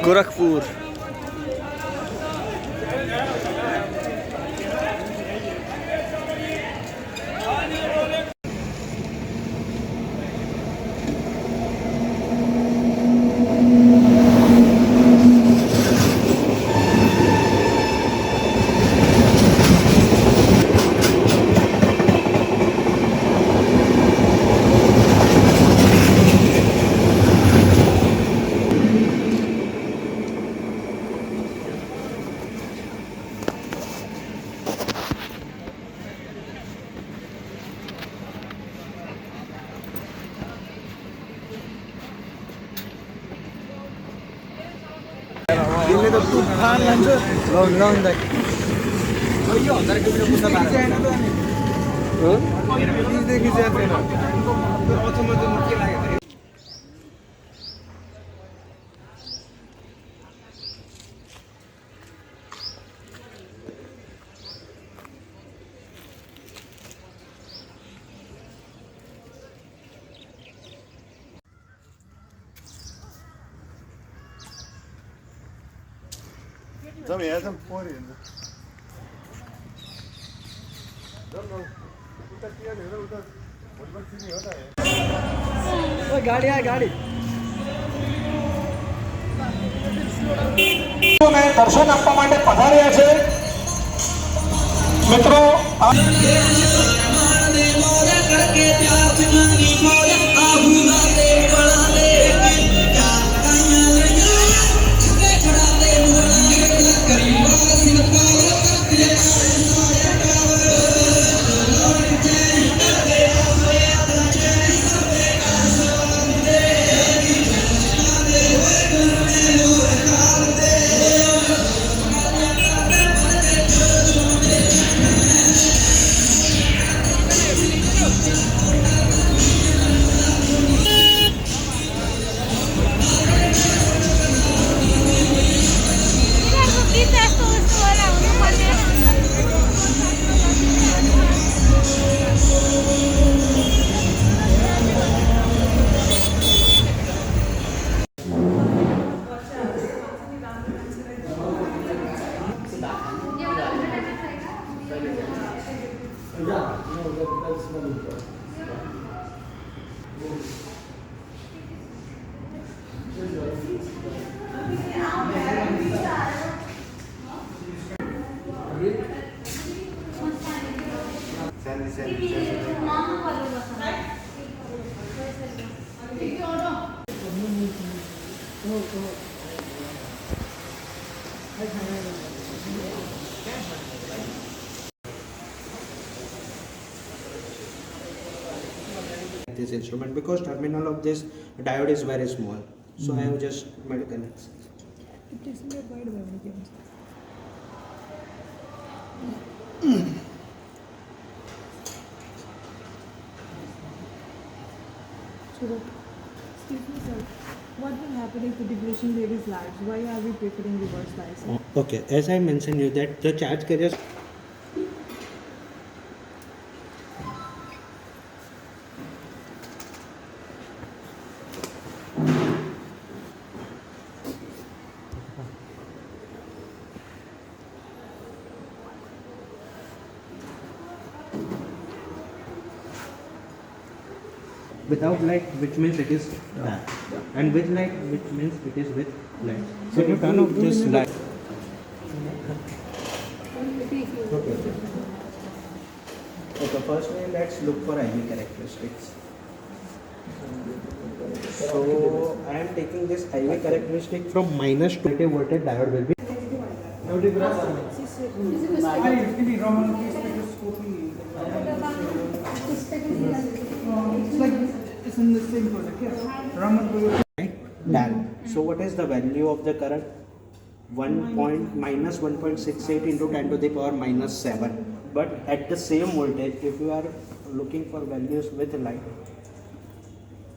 गोरखपुर। दिल्ली तो तूफान लॉकडाउन तक देखी जाते ना Tam yerden por yerinde. गाड़ी है गाड़ी દર્શન આપવા માટે પધાર્યા છે મિત્રો this instrument because terminal of this diode is very small, so I have just made a connection. It is made wide variance. So that, excuse me sir, what will happen if the depletion rate is large? Why are we preferring reverse biasing? Okay, as I mentioned you that the charge carriers without light, which means it is dark, and with light, which means it is with light. So you turn off this light. Okay, firstly let's look for IV characteristics. So I am taking this IV characteristic from minus 20 voltage diode will be. It's like it's in the same product, yes. Right? Done. So what is the value of the current? 1.68 into 10 to the power minus 7. But at the same voltage, if you are looking for values with light,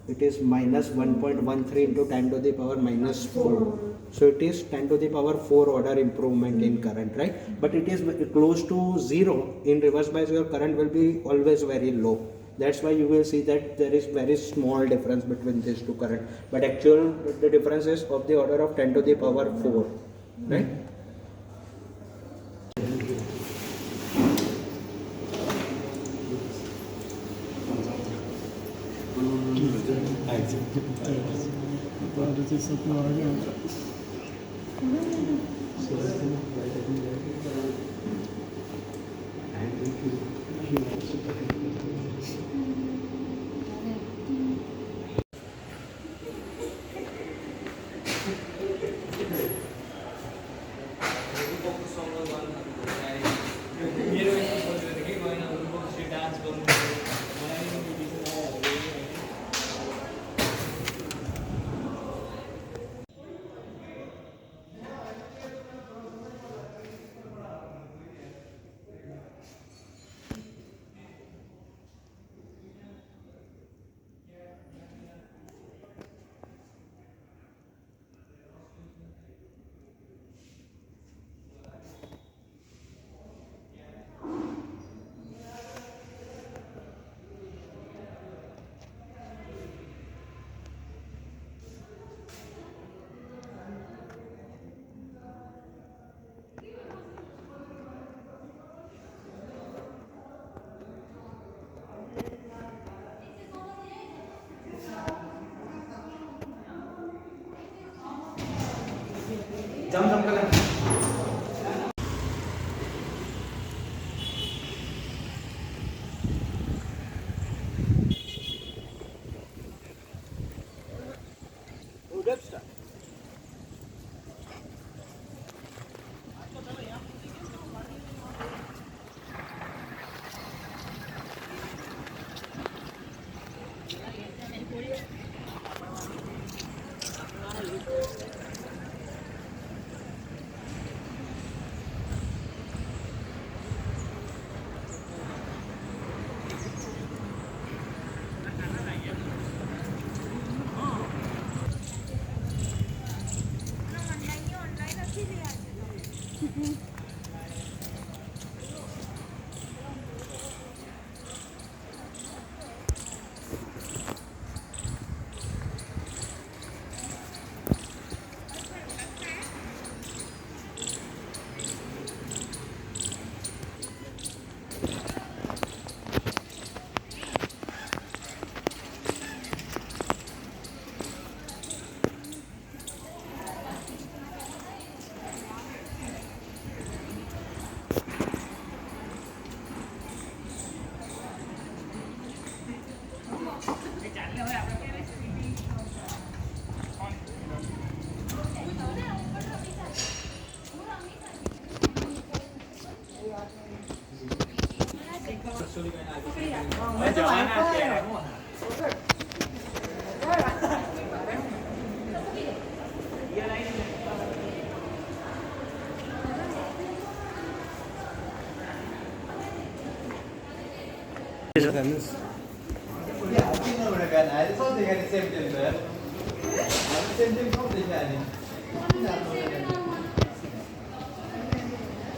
it is minus 1.13 into 10 to the power minus 4. So it is 10 to the power 4 order improvement in current, right? But it is close to 0. In reverse bias, your current will be always very low. That's why you will see that there is very small difference between these two current. But actual the difference is of the order of 10 to the power 4, right?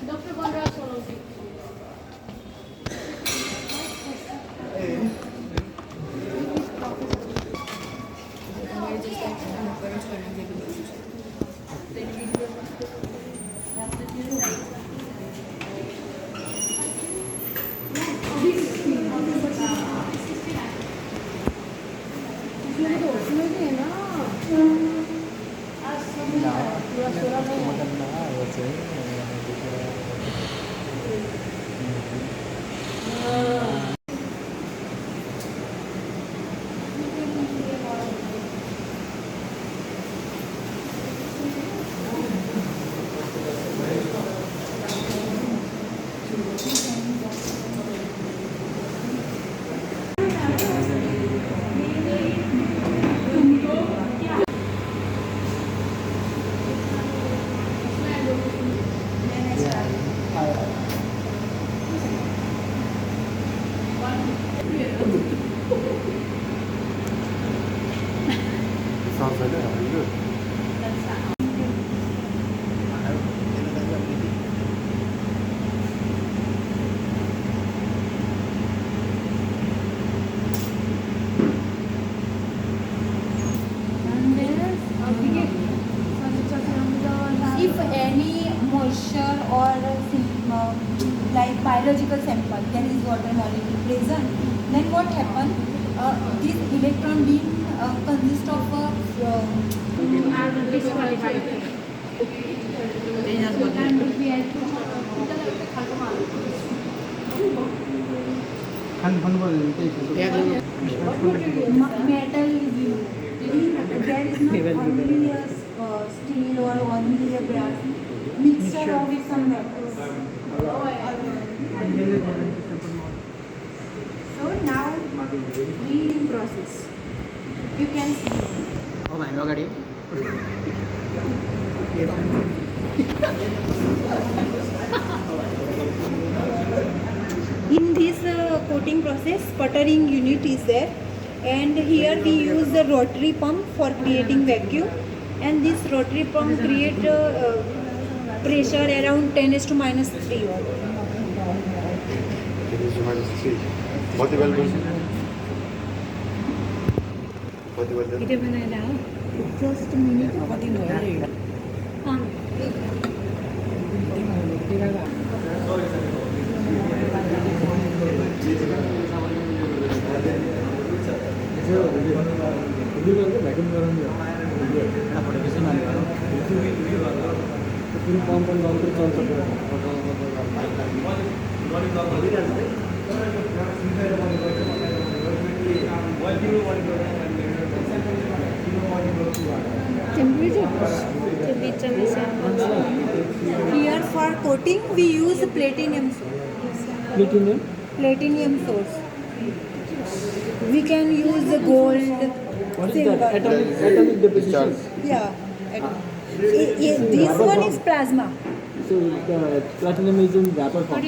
Dr. Conrad Sorosi. Sounds like that. Very good. water molecule present, then what happen? This electron beam consists of metal. There is not only a steel or only a brass mixture of some metals. So now reading process. You can see. Oh my God! In this coating process, sputtering unit is there, and here we use the rotary pump for creating vacuum, and this rotary pump create pressure around 10⁻³ watt. बहुत ही well done. बहुत ही well done. Just a minute. Here for coating we use platinum source. Platinum source. We can use the gold, silver. Atomic deposition. Yeah. This one is plasma. So platinum is in vapor form.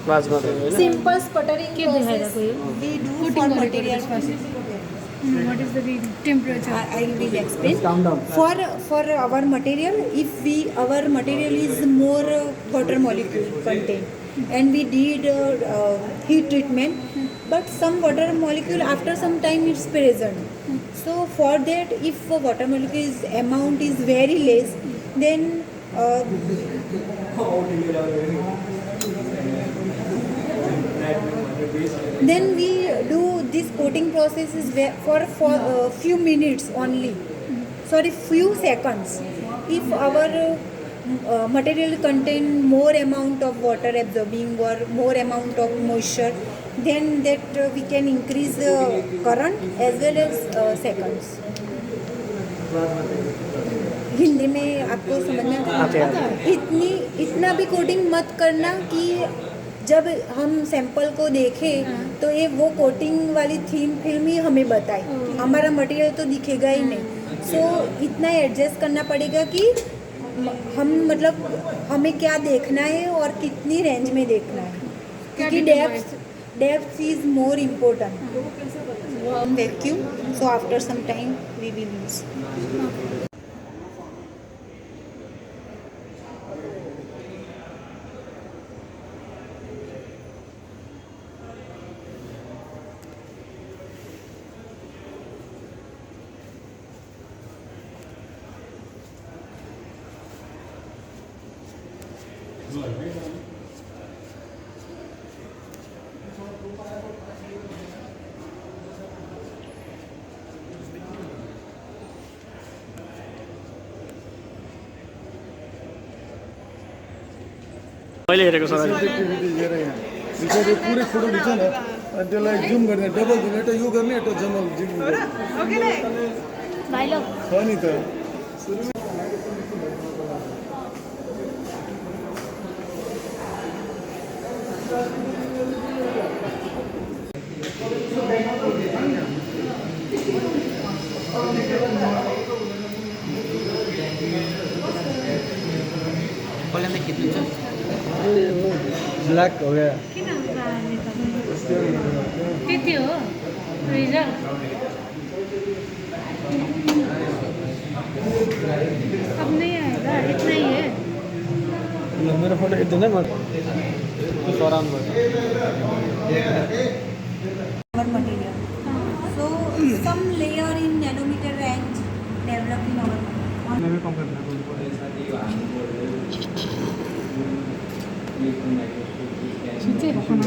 Plasma. Simple sputtering process we do for material process. What is the temperature? I will explain. Let's calm down. For our material, if our material is more water molecule content, and we did heat treatment, but some water molecule after some time it's present. So for that, if water molecules amount is very less, then we do this coating process is for few minutes only, sorry, few seconds. If our material contain more amount of water absorbing or more amount of moisture, then that we can increase the current as well as seconds. Hindi में आपको समझ में आता है? इतना भी coating मत करना कि जब हम सैंपल को देखें तो ये वो कोटिंग वाली थीम फिल्म ही हमें बताए, हमारा मटेरियल तो दिखेगा ही नहीं. सो इतना एडजस्ट करना पड़ेगा कि हम मतलब हमें क्या देखना है और कितनी रेंज में देखना है, क्योंकि depth is more important. Vacuum, so after some time we will use. दे रहे हैं बिचारे पूरे फोटो खिचा ना अनि त्यसलाई जुम गर्ने डबल जुम एउटा यो गर्ने एउटा जनरल जुम गर्ने भाइ लोग छ नि त. ब्लैक हो गया. कितनी हो रिजल्ट? अब नहीं आएगा, इतना ही है. मेरा फोटो खींच देना मत फौरन मत. Our material. So some layer in nanometer range developed in our material. मैं भी कम करना ठीक है. So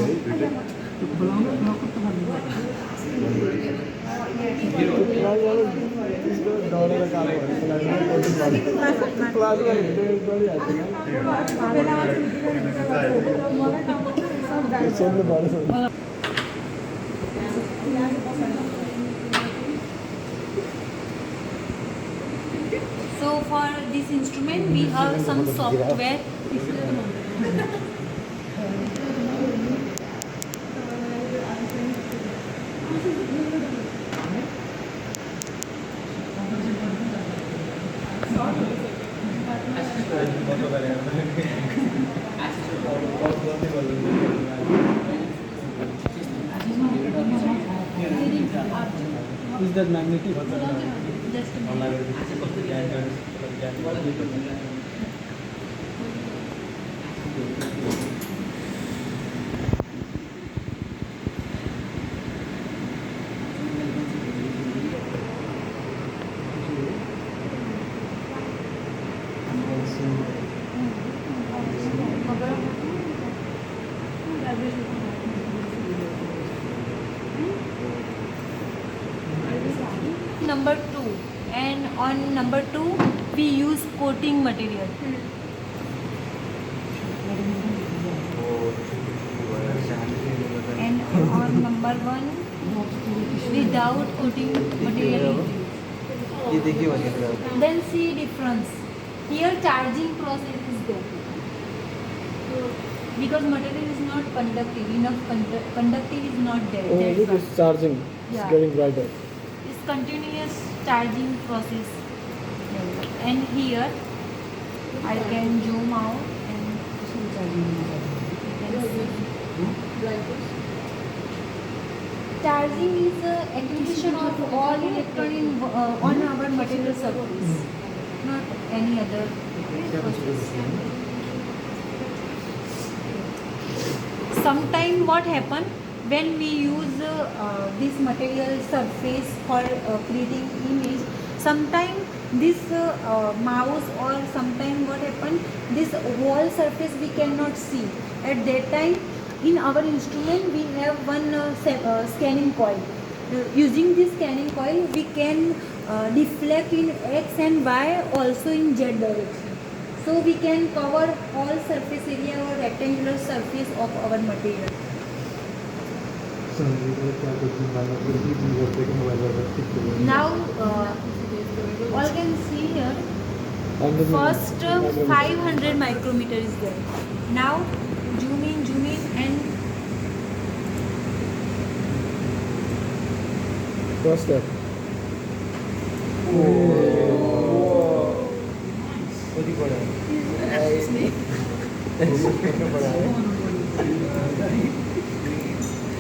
for this instrument we have some software. Is that magnetic? Number 2, and on number 2 we use coating material. And on number 1 without coating material is used. Then see difference. Here charging process is there. Because material is not conductive, enough conductive is not there. That's Look, why. it's charging. It's Yeah. getting brighter. It's continuous charging process. And here I can zoom out and you can see. Charging is acquisition of all electron on our material surface, not any other process. Sometimes what happen when we use this material surface for creating image, sometimes this mouse or sometimes what happen, this wall surface we cannot see. At that time in our instrument we have one scanning coil. Using this scanning coil we can deflect in X and Y, also in Z direction. So we can cover all surface area or rectangular surface of our material. Now all can see here, first 500 micrometer is there. Now zoom in and First step.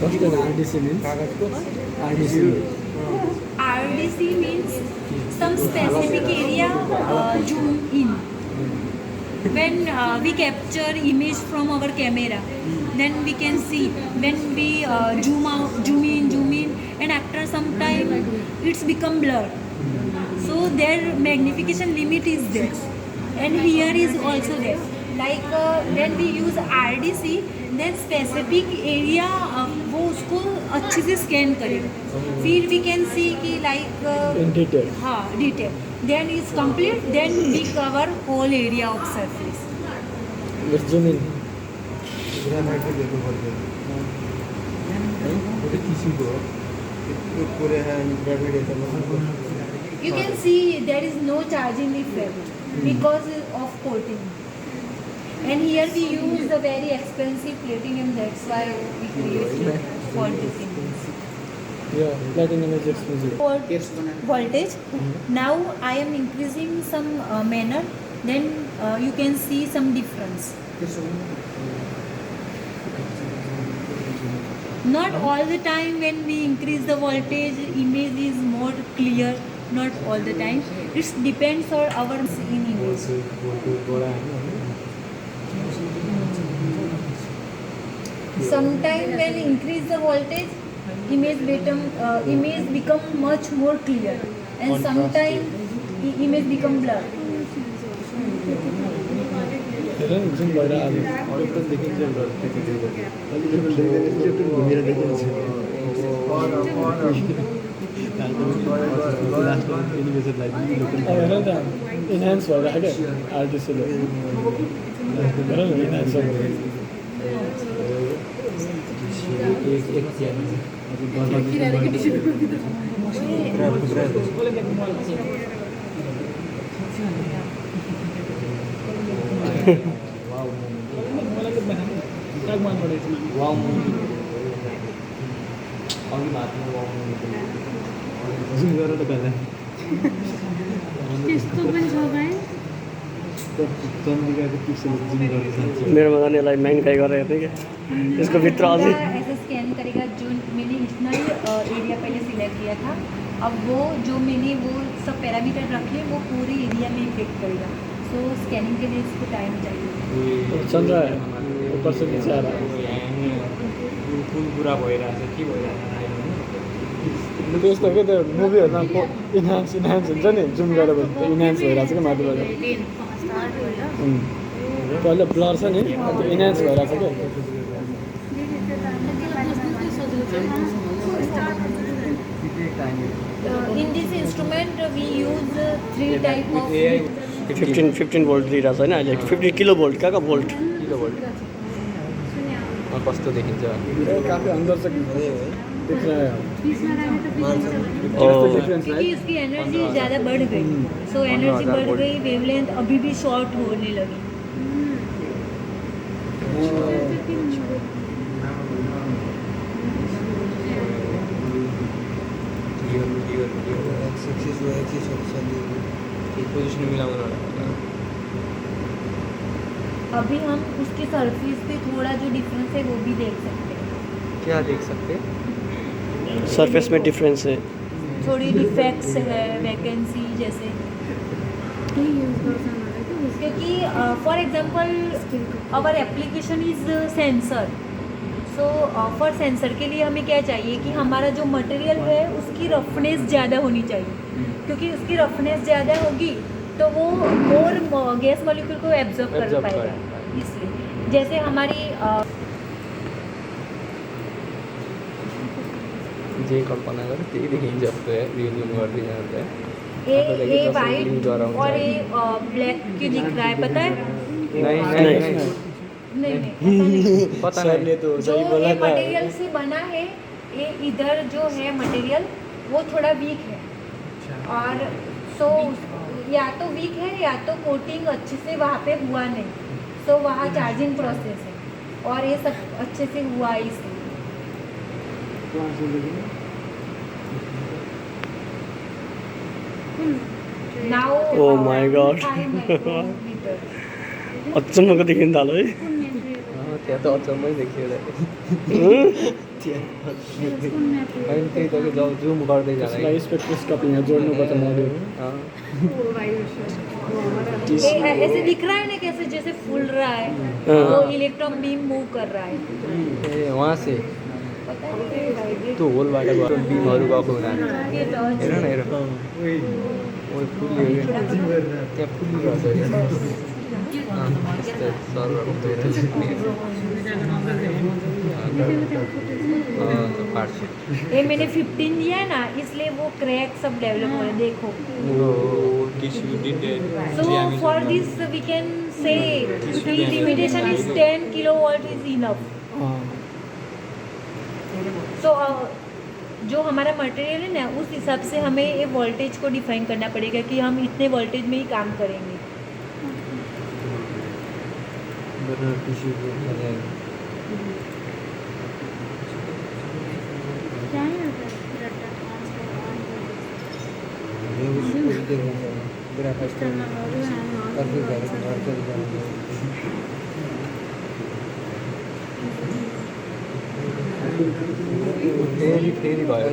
First step RDC means? RDC means some specific area zoom in. When we capture image from our camera, then we can see. When we zoom out, zoom in, and after some time it's become blur. So their magnification limit is there, and here is also there. Like when we use RDC, then specific area वो उसको अच्छे से scan करेगा. फिर we can see कि like In detail. हाँ detail. Then it's complete. Then we cover whole area of surface. Let's zoom in. You can see there is no charging effect because of coating. And here we use a very expensive platinum, that's why we create for this image. Yeah, platinum is expensive. For voltage, now I am increasing some manner, then you can see some difference. Not all the time when we increase the voltage, image is more clear. Not all the time. It depends on our in image. Sometimes when increase the voltage, image become much more clear, and sometimes image become blur. हेर न जुम भएर आज एकदम देखिन्छ घुमेर देखिन्छ हेर न enhance भइरहेको क्या आर्टिस्टले हेर न इन्हान्स जुम गरेर त गर्दा त्यस्तो पनि छ भाइ चन्द्रिकाको पिक्सल जुम गरेर मेरोमा जाने यसलाई म्याग्निफाई गरेर हेर्ने क्या यसको भित्र अझै ऐसा स्कैन करेगा जो मैंने इतना ही एरिया पहले सिलेक्ट किया था, अब वो जो मैंने वो सब पैरामीटर रखे वो पूरे एरिया में इफेक्ट करेगा। सो स्कैनिंग के लिए इसको टाइम चाहिए। चन्द्र ऊपर से नीचे आ रहा है फुल पुरा भइरहेछ के भइरहेछ त्यस्तो के त्यो मुभीहरूमा इन्हान्स हुन्छ नि जुम गरेर इन्हान्स भइरहेको छ क्या माथिबाट पहिला ब्लर छ नि त्यो इन्हान्स भइरहेको छ क्या in this instrument we use 3 type of 15 volt दिइरहेको छ होइन अहिले 50 किलो भोल्ट कहाँको भोल्ट कस्तो देखिन्छ काफी अंदर से दिख रहा है क्योंकि इसकी एनर्जी ज़्यादा बढ़ गई। सो एनर्जी बढ़ गई, वेवलेंथ अभी भी शॉर्ट होने लगी। पोजिसन मिलाउनु अभी हम उसकी सरफेस पे थोड़ा जो डिफरेंस है वो भी देख सकते हैं। क्या देख सकते सरफेस में डिफरेंस है थोड़ी डिफेक्ट्स है, वैकेंसी जैसे, क्योंकि for example our application is sensor. So for sensor के लिए हमें क्या चाहिए कि हमारा जो मटेरियल है उसकी रफनेस ज़्यादा होनी चाहिए, क्योंकि उसकी रफनेस ज़्यादा होगी तो वो मोर गैस मॉलिक्यूल को एब्जॉर्ब कर पाएगा। इसलिए जैसे हमारी जे कल्पना गरेँ त्यही देखिन्छ जस्तो रिज्युम गरिदिनु ये वाइट और ये ब्लैक क्यों दिख रहा है पता है? नहीं पता नहीं तो जो ये मटेरियल से बना है, ये इधर जो है मटेरियल वो थोड़ा वीक है, और सो या तो वीक है या तो कोटिंग अच्छे से वहाँ पे हुआ नहीं। सो वहाँ चार्जिंग प्रोसेस है और ये सब अच्छे से हुआ है इसलिए। Now Oh my God. 5 micrometers. अचम्मको देखिन थाल्यो है त्यहाँ त अचम्मै देखियो अनि त्यही त जब जुम गर्दै जाँदा यसलाई स्पेक्ट्रोस्कोपी यहाँ जोड्नुपर्छ मोड्युल ऐसे दिख रहा है ना कैसे जैसे फूल रहा है, वो इलेक्ट्रॉन बीम मूव कर रहा है। ए वहाँ से पता है त्यो होलबाट गएको बिमहरू गएको हुनाले ये टॉर्च हेर न हेर ओ फुल्यो त्यहाँ फुलिरहेछ यस्तो सर्भर ये मैंने 15 दिया है ना, इसलिए वो क्रैक सब डेवलप हो रहे हैं, देखो। So for this we can say the limitation is 10 kilowatt is enough. So जो हमारा मटेरियल है ना उस हिसाब से हमें ये वोल्टेज को डिफाइन करना पड़ेगा कि हम इतने वोल्टेज में ही काम करेंगे। फेरि भयो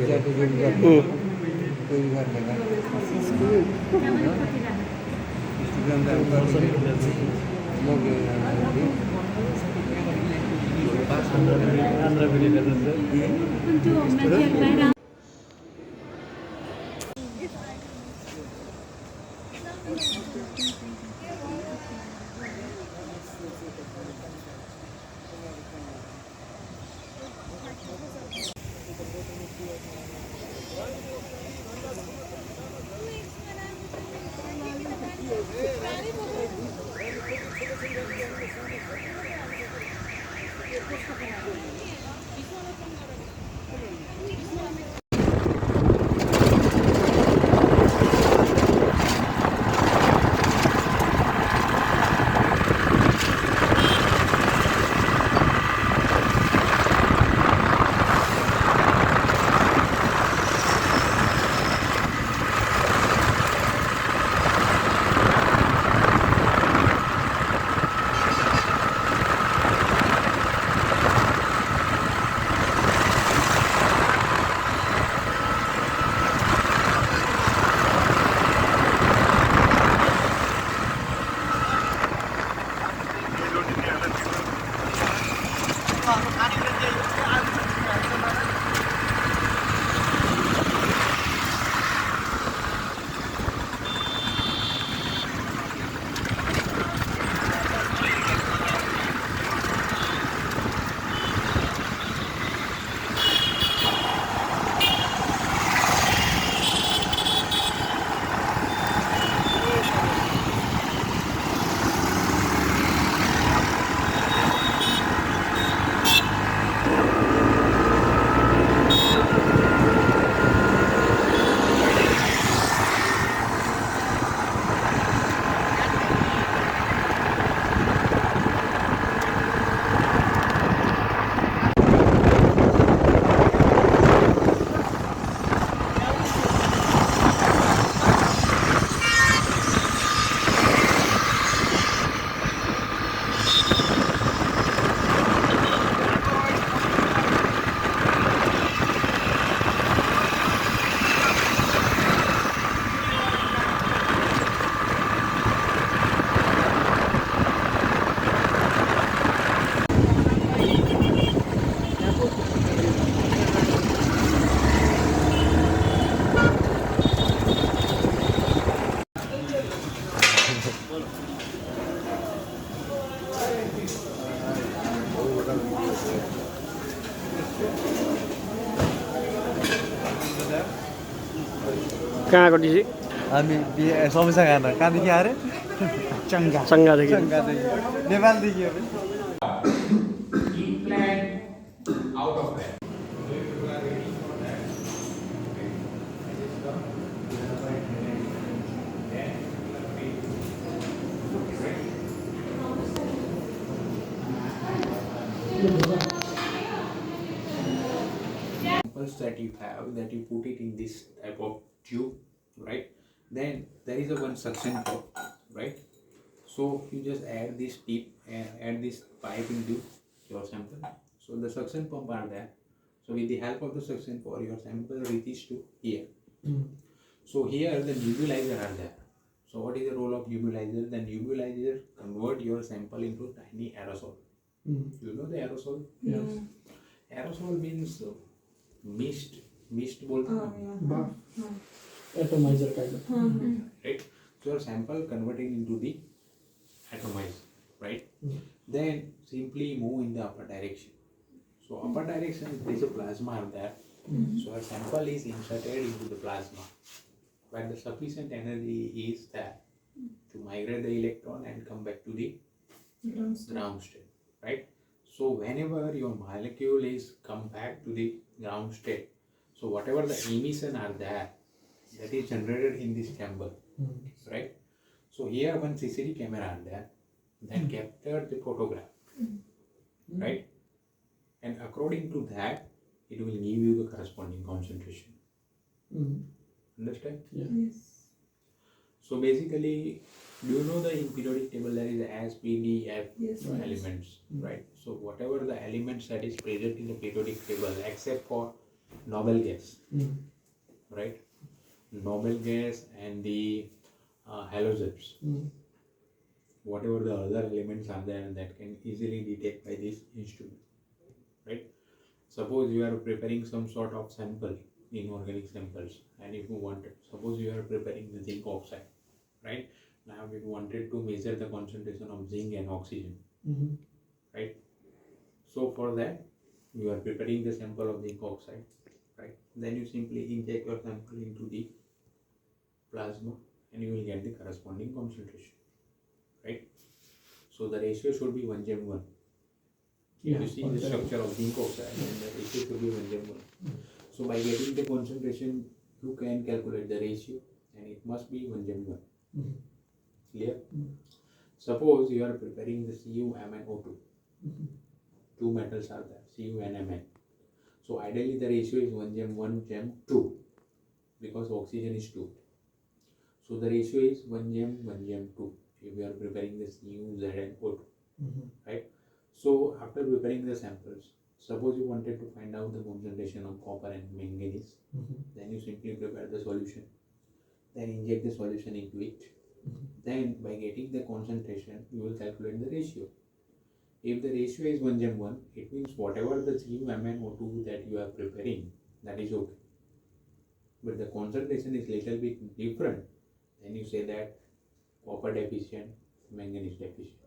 कहाँको डिसी हामी समस्या खान कहाँदेखि आएर सङ्घादेखि चङ्गादेखि नेपालदेखि हो samples that you have, that you put it in this type of tube, right? Then there is a one suction pump, right? So you just add this tip and add this pipe into your sample. So the suction pump are there. So with the help of the suction pump, your sample reaches to here. So here the nebulizer are there. So what is the role of nebulizer? The nebulizer convert your sample into tiny aerosol. You know the aerosol? Yeah. Aerosol means mist बोलते हैं atomiser kind of. right? So your sample converted into the atomizer, right? Then simply move in the upper direction. So upper direction there is a plasma out there. So your sample is inserted into the plasma, where the sufficient energy is there to migrate the electron and come back to the ground state, right? So whenever your molecule is come back to the ground state, so whatever the emission are there, that is generated in this chamber, right? So here one CCD camera are there that captured the photograph, right? And according to that, it will give you the corresponding concentration. Understand? Yes. So basically, do you know the in periodic table there is S, P, D, F Yes. elements, right? So whatever the elements that is present in the periodic table, except for noble gas, right? Noble gas and the halogens, whatever the other elements are there that can easily detect by this instrument, right? Suppose you are preparing some sort of sample, inorganic samples, and if you wanted, suppose you are preparing the zinc oxide, right? Now if you wanted to measure the concentration of zinc and oxygen, right? So for that, you are preparing the sample of zinc oxide, right? Then you simply inject your sample into the plasma and you will get the corresponding concentration, right? So the ratio should be 1:1. You see the structure of zinc oxide and the ratio should be 1:1. So by getting the concentration, you can calculate the ratio and it must be 1:1. Clear? Suppose you are preparing the CuMnO2. Two metals are there, Cu and Mn. So ideally the ratio is 1:1:2 because oxygen is 2. So the ratio is 1:1:2 if you are preparing the CuZnO2, right? So after preparing the samples, suppose you wanted to find out the concentration of copper and manganese, then you simply prepare the solution, then inject the solution into it. Then by getting the concentration, you will calculate the ratio. If the ratio is 1:1, it means whatever the CuMnO2 that you are preparing, that is okay. But the concentration is little bit different, then you say that copper deficient, manganese deficient.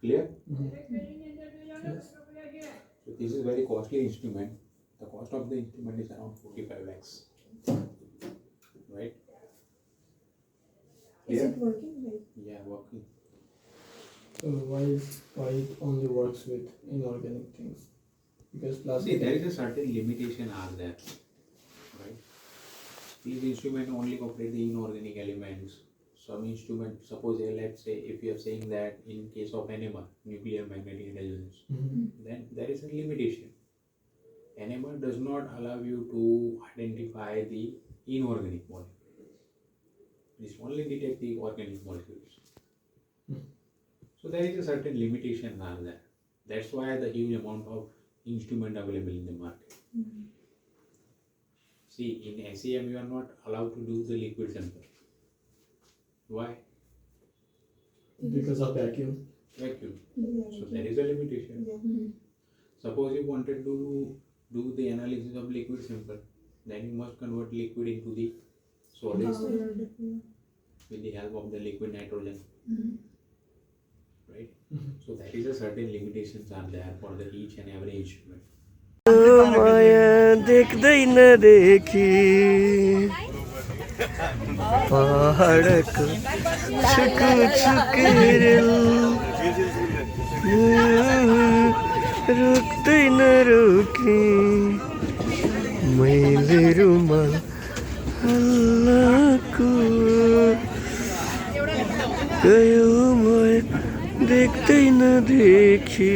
Clear? Yes. So this is very costly instrument. The cost of the instrument is around 45 lakhs. Right? Is Clear? it working? Like, Yeah, working. So why it only works with inorganic things? Because See, plastic. there is a certain limitation are there. Right? These instruments only operate the inorganic elements. Some instrument, suppose let's say if you are saying that in case of NMR, nuclear magnetic resonance, then there is a limitation. NMR does not allow you to identify the inorganic molecule. It only detect the organic molecules. So there is a certain limitation are there. That's why the huge amount of instrument available in the market. See, in SEM you are not allowed to do the liquid sample. Why? Because of vacuum. Vacuum. yeah, So there is a limitation. yeah. Suppose you wanted to do the analysis of liquid sample, then you must convert liquid into the solids with the help of the liquid nitrogen. Right? So that is a certain limitations are there for the each and every instrument. माया देख्दैन देखी पहाडको छुकु छुकेरेल रोक्दैन रोके मैले रुमाल हल्लाको गयो म देख्दैन देखी